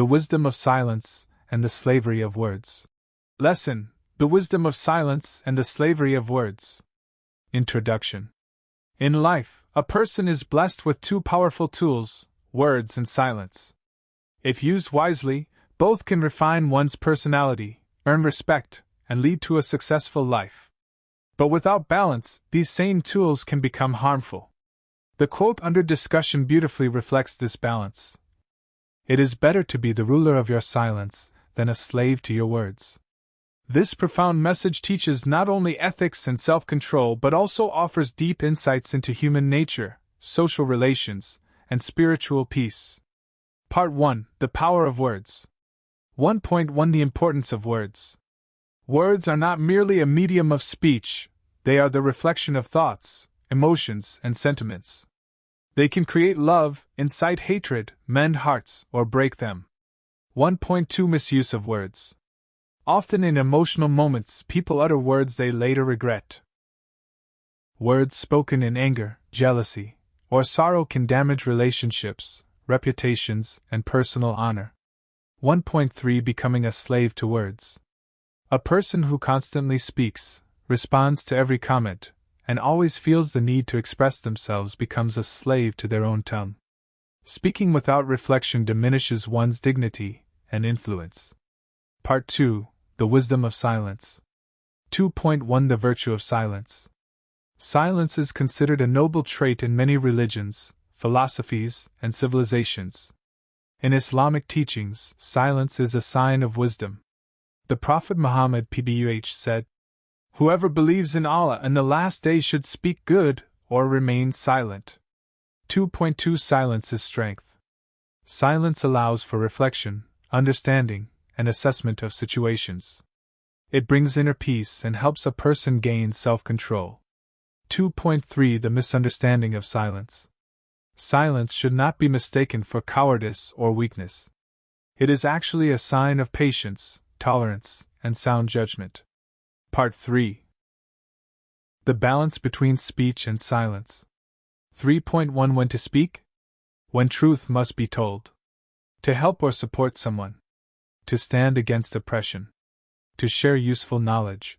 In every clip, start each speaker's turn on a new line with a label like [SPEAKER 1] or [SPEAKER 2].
[SPEAKER 1] The wisdom of silence and the slavery of words. Lesson: The wisdom of silence and the slavery of words. Introduction. In life, a person is blessed with two powerful tools, words and silence. If used wisely, both can refine one's personality, earn respect, and lead to a successful life. But without balance, these same tools can become harmful. The quote under discussion beautifully reflects this balance. It is better to be the ruler of your silence than a slave to your words. This profound message teaches not only ethics and self-control but also offers deep insights into human nature, social relations, and spiritual peace. Part 1: The Power of Words. 1.1 The Importance of Words. Words are not merely a medium of speech, they are the reflection of thoughts, emotions, and sentiments. They can create love, incite hatred, mend hearts, or break them. 1.2 Misuse of words. Often in emotional moments, people utter words they later regret. Words spoken in anger, jealousy, or sorrow can damage relationships, reputations, and personal honor. 1.3 Becoming a slave to words. A person who constantly speaks, responds to every comment, and always feels the need to express themselves becomes a slave to their own tongue. Speaking without reflection diminishes one's dignity and influence. Part 2: The Wisdom of Silence. 2.1 The Virtue of Silence. Silence is considered a noble trait in many religions, philosophies, and civilizations. In Islamic teachings, silence is a sign of wisdom. The Prophet Muhammad (PBUH) said, "Whoever believes in Allah and the last day should speak good or remain silent." 2.2 Silence is strength. Silence allows for reflection, understanding, and assessment of situations. It brings inner peace and helps a person gain self-control. 2.3 The Misunderstanding of Silence. Silence should not be mistaken for cowardice or weakness. It is actually a sign of patience, tolerance, and sound judgment. Part 3: The Balance Between Speech and Silence. 3.1 When to speak? When truth must be told. To help or support someone. To stand against oppression. To share useful knowledge.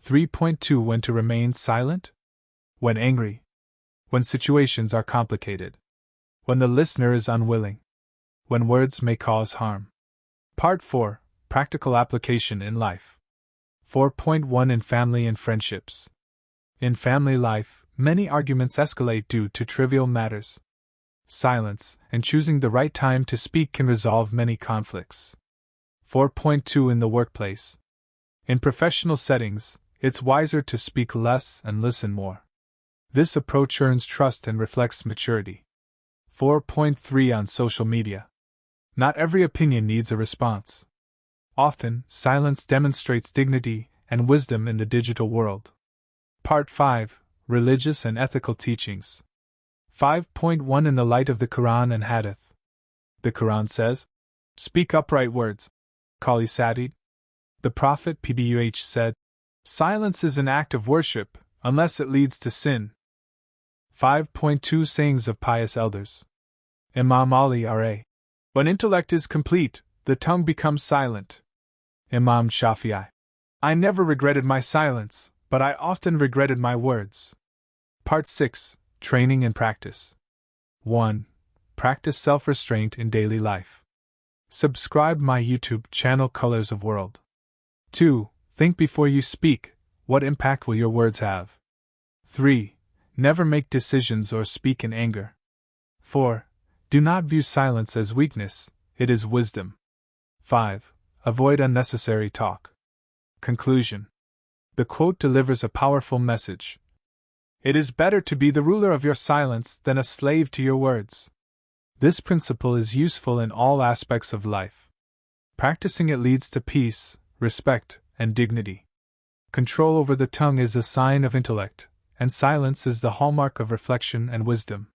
[SPEAKER 1] 3.2 When to remain silent? When angry. When situations are complicated. When the listener is unwilling. When words may cause harm. Part 4: Practical Application in Life. 4.1 In Family and Friendships. In family life, many arguments escalate due to trivial matters. Silence and choosing the right time to speak can resolve many conflicts. 4.2 In the workplace. In professional settings, it's wiser to speak less and listen more. This approach earns trust and reflects maturity. 4.3 On social media. Not every opinion needs a response. Often, silence demonstrates dignity and wisdom in the digital world. Part 5: Religious and Ethical Teachings. 5.1 In the Light of the Quran and Hadith. The Quran says, "Speak upright words." Qali Sadid. The Prophet (PBUH) said, "Silence is an act of worship, unless it leads to sin." 5.2 Sayings of Pious Elders. Imam Ali R.A. When intellect is complete, the tongue becomes silent. Imam Shafi'i. I never regretted my silence, but I often regretted my words. Part 6: Training and Practice. 1. Practice self-restraint in daily life. Subscribe my YouTube channel Colors of World. 2. Think before you speak. What impact will your words have? 3. Never make decisions or speak in anger. 4. Do not view silence as weakness, it is wisdom. 5. Avoid unnecessary talk. Conclusion. The quote delivers a powerful message. It is better to be the ruler of your silence than a slave to your words. This principle is useful in all aspects of life. Practicing it leads to peace, respect, and dignity. Control over the tongue is a sign of intellect, and silence is the hallmark of reflection and wisdom.